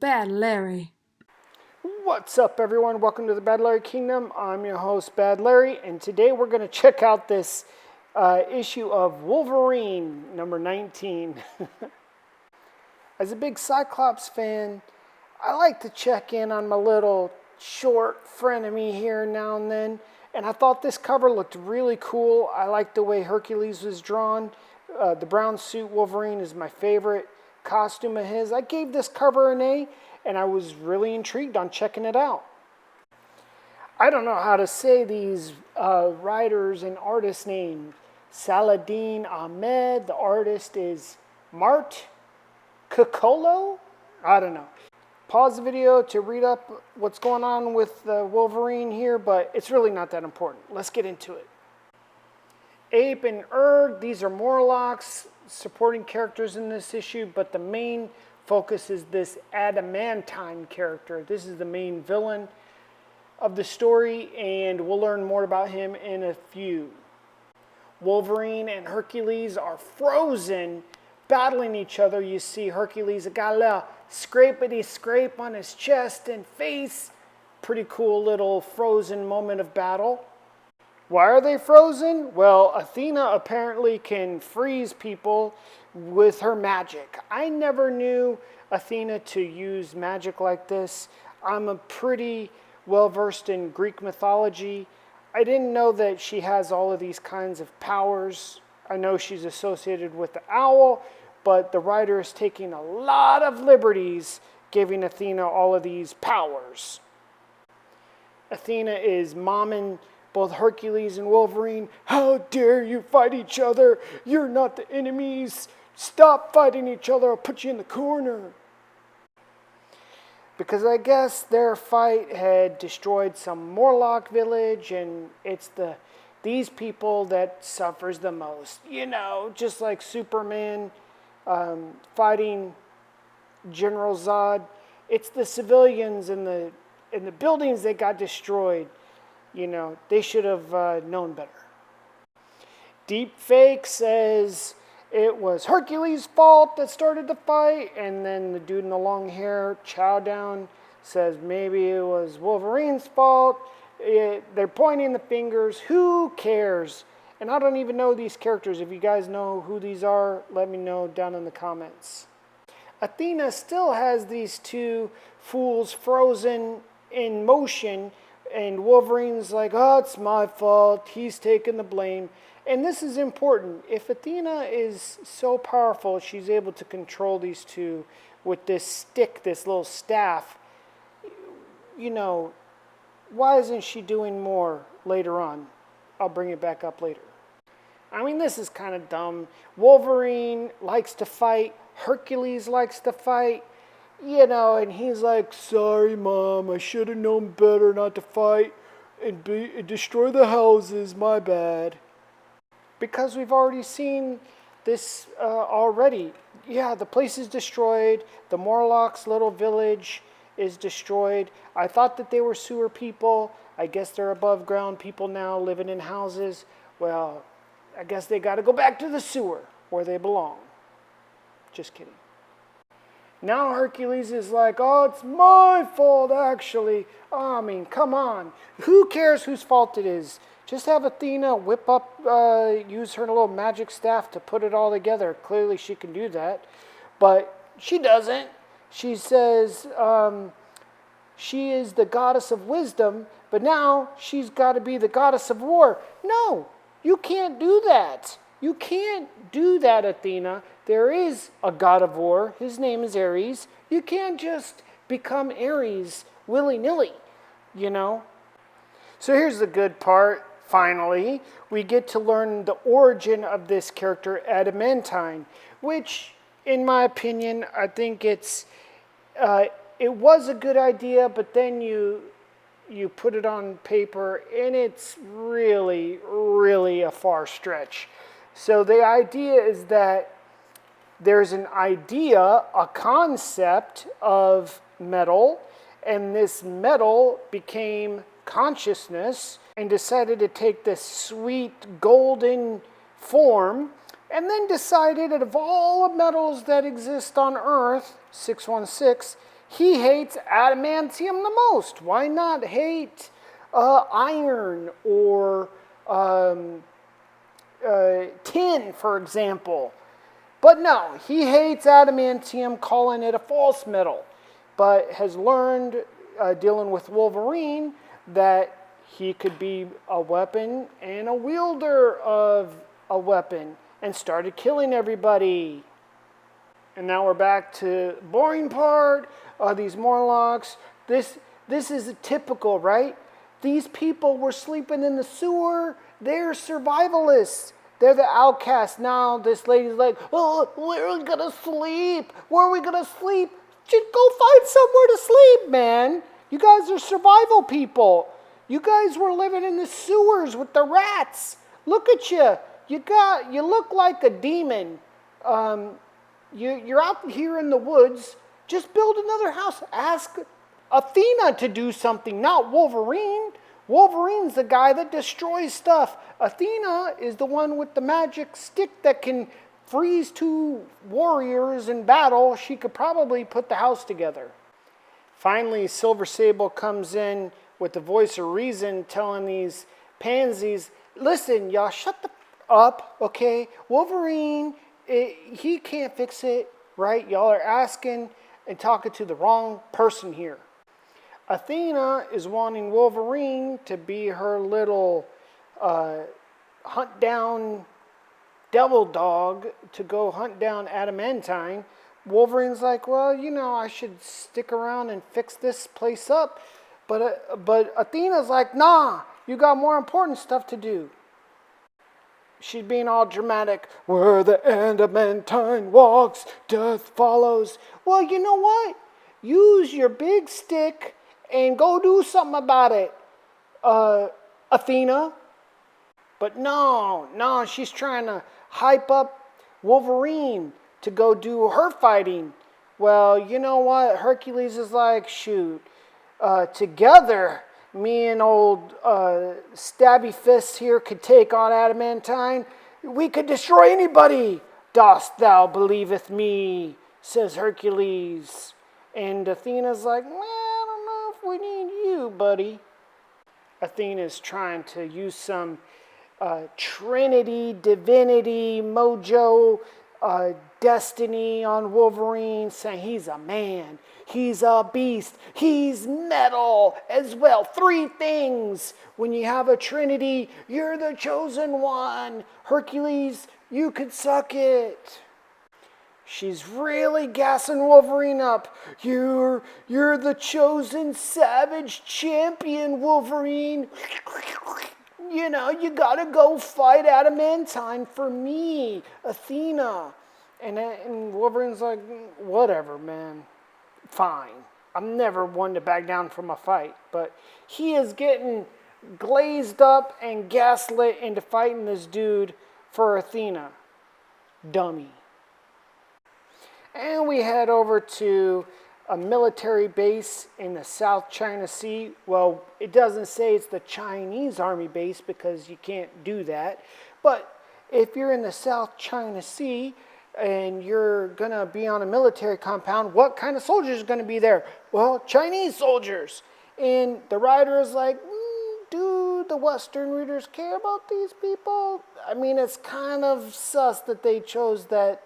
Bad Larry. What's up, everyone? Welcome to the Bad Larry Kingdom. I'm your host, Bad Larry, and today we're going to check out this issue of Wolverine, number 19. As a big Cyclops fan, I like to check in on my little short frenemy here now and then, and I thought this cover looked really cool. I like the way Hercules was drawn. The brown suit Wolverine is my favorite costume of his. I gave this cover an A, and I was really intrigued on checking it out. I don't know how to say these writers and artists' names. Saladin Ahmed, the artist is Mart Kokolo? I don't know. Pause the video to read up what's going on with Wolverine here, but it's really not that important. Let's get into it. Ape and Erg, these are Morlocks, supporting characters in this issue, but the main focus is this adamantine character. This is the main villain of the story, and we'll learn more about him in a few. Wolverine and Hercules are frozen, battling each other. You see Hercules got a little scrapety scrape on his chest and face. Pretty cool little frozen moment of battle. Why are they frozen? Well, Athena apparently can freeze people with her magic. I never knew Athena to use magic like this. I'm a pretty well versed in Greek mythology. I didn't know that she has all of these kinds of powers. I know she's associated with the owl, but the writer is taking a lot of liberties giving Athena all of these powers. Athena is momming both Hercules and Wolverine. How dare you fight each other? You're not the enemies. Stop fighting each other. I'll put you in the corner. Because I guess their fight had destroyed some Morlock village, and it's these people that suffers the most. You know, just like Superman fighting General Zod. It's the civilians in the buildings that got destroyed. You know, they should have known better. Deepfake says it was Hercules' fault that started the fight, and then the dude in the long hair, Chowdown, says maybe it was Wolverine's fault. They're pointing the fingers. Who cares? And I don't even know these characters. If you guys know who these are, let me know down in the comments. Athena still has these two fools frozen in motion, and Wolverine's like, oh, it's my fault. He's taking the blame. And this is important. If Athena is so powerful, she's able to control these two with this stick, this little staff. You know, why isn't she doing more later on? I'll bring it back up later. I mean, this is kind of dumb. Wolverine likes to fight. Hercules likes to fight. You know, and he's like, sorry, Mom, I should have known better not to fight and destroy the houses, my bad. Because we've already seen this already. Yeah, the place is destroyed. The Morlocks' little village is destroyed. I thought that they were sewer people. I guess they're above ground people now living in houses. Well, I guess they got to go back to the sewer where they belong. Just kidding. Now Hercules is like, oh, it's my fault, actually. Oh, I mean, come on. Who cares whose fault it is? Just have Athena whip up, use her little magic staff to put it all together. Clearly she can do that. But she doesn't. She says she is the goddess of wisdom, but now she's got to be the goddess of war. No, you can't do that. You can't do that, Athena. There is a god of war. His name is Ares. You can't just become Ares willy-nilly, you know. So here's the good part. Finally, we get to learn the origin of this character, Adamantine, which, in my opinion, I think it was a good idea, but then you put it on paper, and it's really, really a far stretch. So the idea is that there's an idea, a concept of metal, and this metal became consciousness and decided to take this sweet golden form, and then decided that of all the metals that exist on Earth, 616, He hates adamantium the most. Why not hate iron or tin, for example? But no, he hates adamantium, calling it a false metal, but has learned, dealing with Wolverine, that he could be a weapon and a wielder of a weapon, and started killing everybody. And now we're back to the boring part of these Morlocks. This is typical, right? These people were sleeping in the sewer. They're survivalists. They're the outcasts. Now this lady's like, oh, where are we going to sleep? Where are we going to sleep? Just go find somewhere to sleep, man. You guys are survival people. You guys were living in the sewers with the rats. Look at you. You look like a demon. You're out here in the woods. Just build another house. Ask Athena to do something, not Wolverine. Wolverine's the guy that destroys stuff. Athena is the one with the magic stick that can freeze two warriors in battle. She could probably put the house together. Finally, Silver Sable comes in with the voice of reason, telling these pansies, listen, y'all, shut the up, okay? Wolverine, he can't fix it, right? Y'all are asking and talking to the wrong person here. Athena is wanting Wolverine to be her little hunt down devil dog to go hunt down adamantine. Wolverine's like, well, I should stick around and fix this place up. But Athena's like, nah, you got more important stuff to do. She's being all dramatic. Where the adamantine walks, death follows. Well, you know what? Use your big stick and go do something about it, Athena. But no, she's trying to hype up Wolverine to go do her fighting. Well, you know what? Hercules is like, shoot, together, me and old Stabby Fists here could take on adamantine. We could destroy anybody. Dost thou believeth me, says Hercules. And Athena's like, well, I don't know if we need you, buddy. Athena's trying to use some Trinity, divinity, mojo, destiny on Wolverine, saying he's a man, he's a beast, he's metal as well. 3 things. When you have a Trinity, you're the chosen one. Hercules, you could suck it. She's really gassing Wolverine up. You're the chosen savage champion, Wolverine. You gotta go fight adamantine for me, Athena. And Wolverine's like, whatever, man. Fine. I'm never one to back down from a fight. But he is getting glazed up and gaslit into fighting this dude for Athena. Dummy. And we head over to a military base in the South China Sea. Well, it doesn't say it's the Chinese army base because you can't do that. But if you're in the South China Sea and you're going to be on a military compound, what kind of soldiers are going to be there? Well, Chinese soldiers. And the writer is like, do the Western readers care about these people? I mean, it's kind of sus that they chose that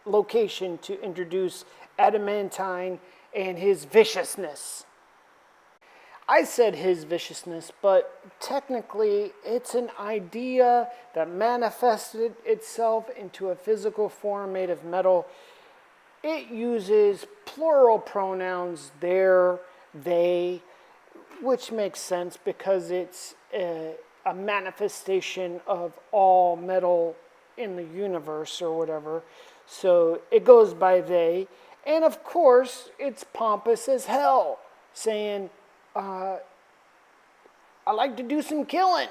location to introduce adamantine and his viciousness. I said his viciousness, but technically it's an idea that manifested itself into a physical form made of metal. It uses plural pronouns, their, they, which makes sense because it's a manifestation of all metal in the universe or whatever. So it goes by they. And of course, it's pompous as hell, saying, I like to do some killing.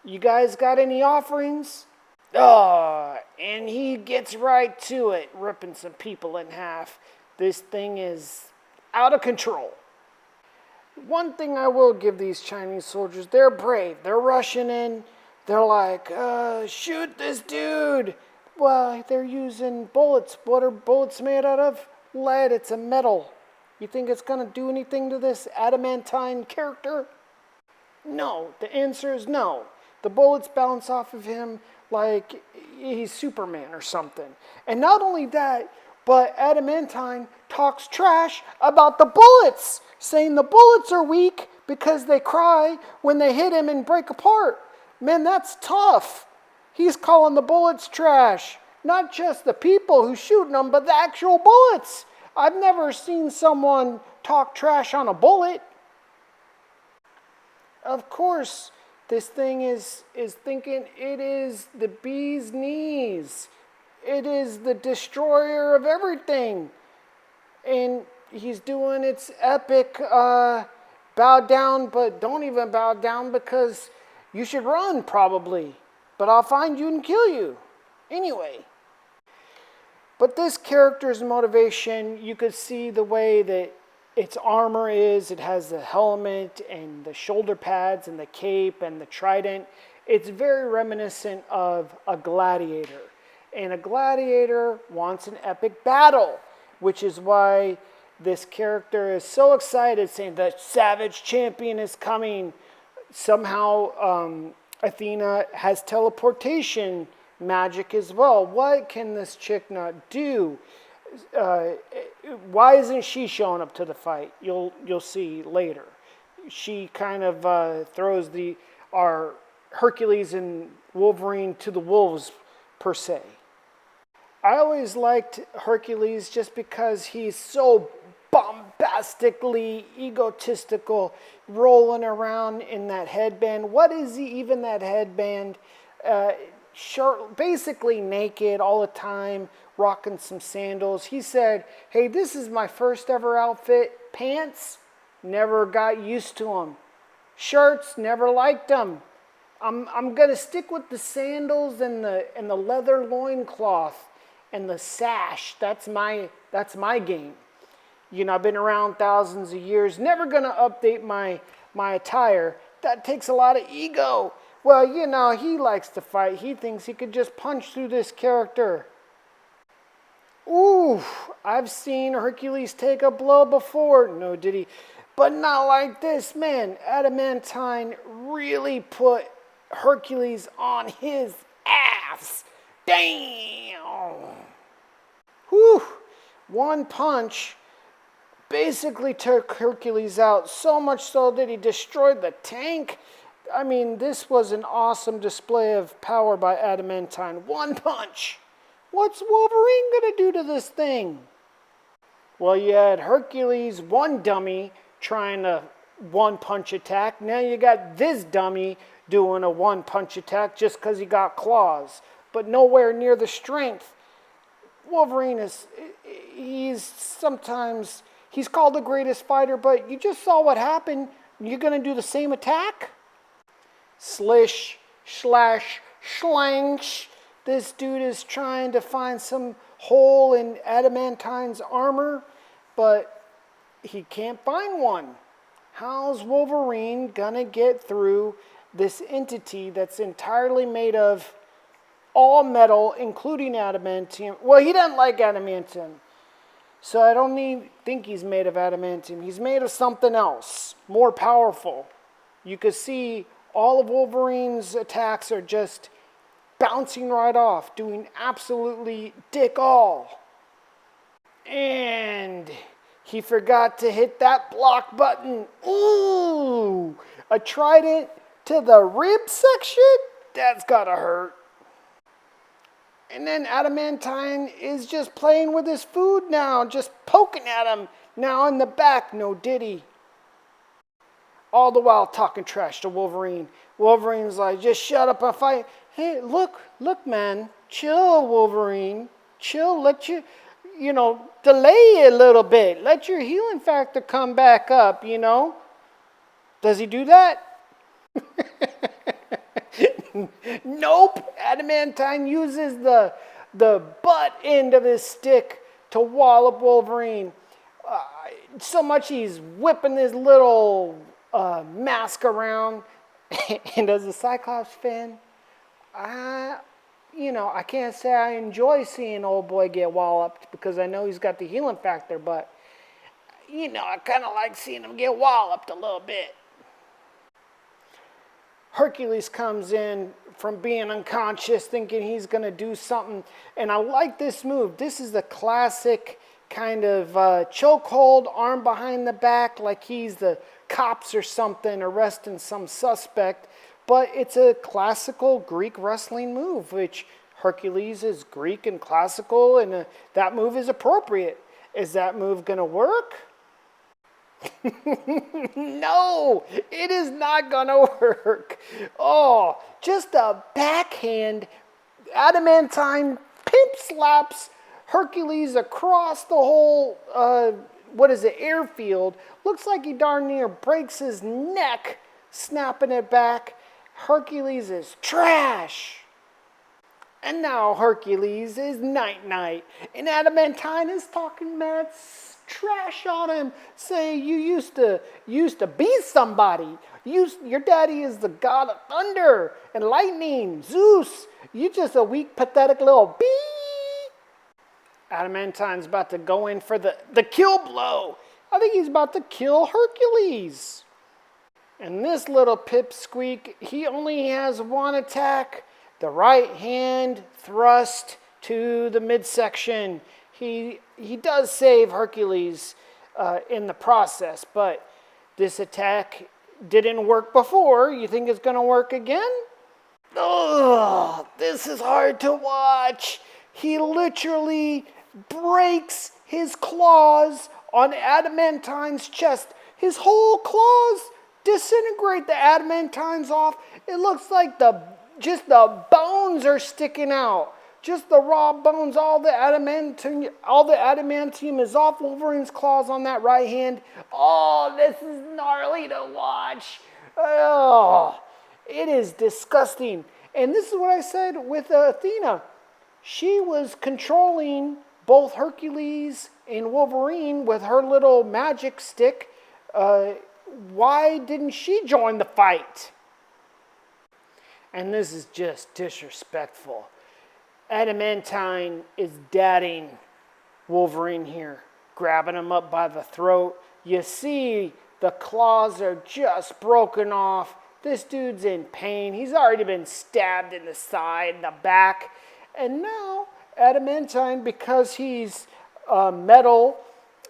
You guys got any offerings? And he gets right to it, ripping some people in half. This thing is out of control. One thing I will give these Chinese soldiers, they're brave. They're rushing in. They're like, shoot this dude. Well, they're using bullets. What are bullets made out of? lead, it's a metal. You think it's going to do anything to this adamantine character? No. The answer is no. The bullets bounce off of him like he's Superman or something. And not only that, but adamantine talks trash about the bullets, saying the bullets are weak because they cry when they hit him and break apart. Man, that's tough. He's calling the bullets trash. Not just the people who's shooting them, but the actual bullets. I've never seen someone talk trash on a bullet. Of course, this thing is thinking it is the bee's knees. It is the destroyer of everything. And he's doing its epic bow down, but don't even bow down because you should run probably. But I'll find you and kill you. Anyway. But this character's motivation, you could see the way that its armor is. It has the helmet and the shoulder pads and the cape and the trident. It's very reminiscent of a gladiator. And a gladiator wants an epic battle, which is why this character is so excited, saying the savage champion is coming. Somehow Athena has teleportation magic as well. What can this chick not do? Why isn't she showing up to the fight? You'll see later. She kind of throws our Hercules and Wolverine to the wolves per se. I always liked Hercules just because he's so bombastically egotistical, rolling around in that headband. What is he even, that headband? Shirt, basically naked all the time, rocking some sandals. He said, hey, this is my first ever outfit. Pants, never got used to them. Shirts, never liked them. I'm going to stick with the sandals and the leather loincloth and the sash. That's my game. You know, I've been around thousands of years, never going to update my attire. That takes a lot of ego. Well, you know, he likes to fight. He thinks he could just punch through this character. Ooh, I've seen Hercules take a blow before. No, did he? But not like this, man. Adamantine really put Hercules on his ass. Damn. Whew. One punch basically took Hercules out, so much so that he destroyed the tank. I mean, this was an awesome display of power by adamantine. One punch. What's Wolverine going to do to this thing? Well, you had Hercules, one dummy, trying a one-punch attack. Now you got this dummy doing a one-punch attack just because he got claws, but nowhere near the strength. Wolverine he's called the greatest fighter, but you just saw what happened. You're going to do the same attack? Slish, slash, schlanch. This dude is trying to find some hole in adamantine's armor, but he can't find one. How's Wolverine gonna get through this entity that's entirely made of all metal, including adamantium? Well, he doesn't like adamantium, so I don't think he's made of adamantium. He's made of something else, more powerful. You could see all of Wolverine's attacks are just bouncing right off, doing absolutely dick all. And he forgot to hit that block button. Ooh, a trident to the rib section? That's gotta hurt. And then adamantine is just playing with his food now, just poking at him now in the back. No diddy. All the while talking trash to Wolverine. Wolverine's like, just shut up and fight. Hey, look, man. Chill, Wolverine. Chill, let you delay a little bit. Let your healing factor come back up, you know. Does he do that? Nope. Adamantine uses the butt end of his stick to wallop Wolverine. So much he's whipping his little mask around. And as a Cyclops fan, I can't say I enjoy seeing old boy get walloped because I know he's got the healing factor, but, I kind of like seeing him get walloped a little bit. Hercules comes in from being unconscious, thinking he's going to do something. And I like this move. This is the classic kind of chokehold, arm behind the back, like he's the cops or something arresting some suspect. But it's a classical Greek wrestling move, which Hercules is Greek and classical, and that move is appropriate. Is that move going to work? No, it is not gonna work. Oh, just a backhand adamantine pimp slaps Hercules across the whole airfield. Looks like he darn near breaks his neck snapping it back. Hercules is trash. And now Hercules is night-night. And adamantine is talking mad trash on him, saying you used to be somebody. Your daddy is the god of thunder and lightning, Zeus. You just a weak, pathetic little bee. Adamantine's about to go in for the kill blow. I think he's about to kill Hercules. And this little pipsqueak, he only has one attack, the right hand thrust to the midsection. He does save Hercules in the process, but this attack didn't work before. You think it's going to work again? Ugh, this is hard to watch. He literally breaks his claws on Adamantine's chest. His whole claws disintegrate the adamantines off. It looks like just the bones are sticking out. Just the raw bones, all the adamantium is off Wolverine's claws on that right hand. Oh, this is gnarly to watch. Oh, it is disgusting. And this is what I said with Athena. She was controlling both Hercules and Wolverine with her little magic stick. Why didn't she join the fight? And this is just disrespectful. Adamantine is dadding Wolverine here, grabbing him up by the throat. You see the claws are just broken off. This dude's in pain. He's already been stabbed in the side, the back. And now Adamantine, because he's metal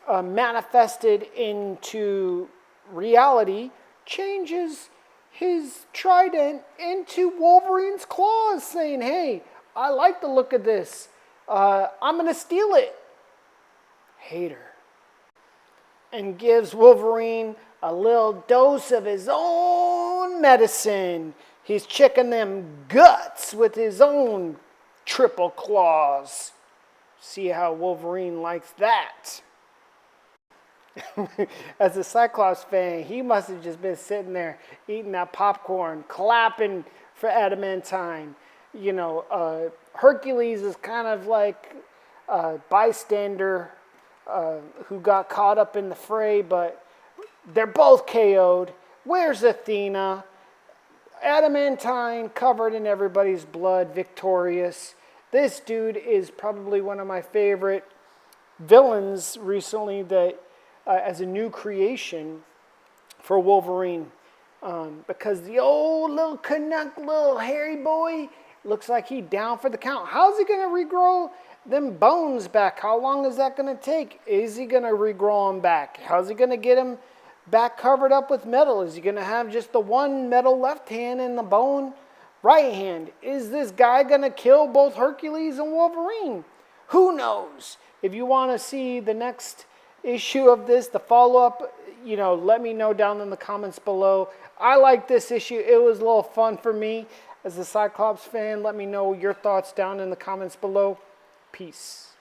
manifested into reality, changes his trident into Wolverine's claws, saying, hey, I like the look of this. I'm going to steal it. Hater. And gives Wolverine a little dose of his own medicine. He's checking them guts with his own triple claws. See how Wolverine likes that. As a Cyclops fan, he must have just been sitting there eating that popcorn, clapping for Adamantine. Hercules is kind of like a bystander who got caught up in the fray, but they're both KO'd. Where's Athena? Adamantine covered in everybody's blood, victorious. This dude is probably one of my favorite villains recently that as a new creation for Wolverine. Because the old little Canuck, little hairy boy, looks like he down for the count. How's he going to regrow them bones back? How long is that going to take? Is he going to regrow them back? How's he going to get them back covered up with metal? Is he going to have just the one metal left hand and the bone right hand? Is this guy going to kill both Hercules and Wolverine? Who knows? If you want to see the next issue of this, the follow-up, let me know down in the comments below. I like this issue. It was a little fun for me. As a Cyclops fan, let me know your thoughts down in the comments below. Peace.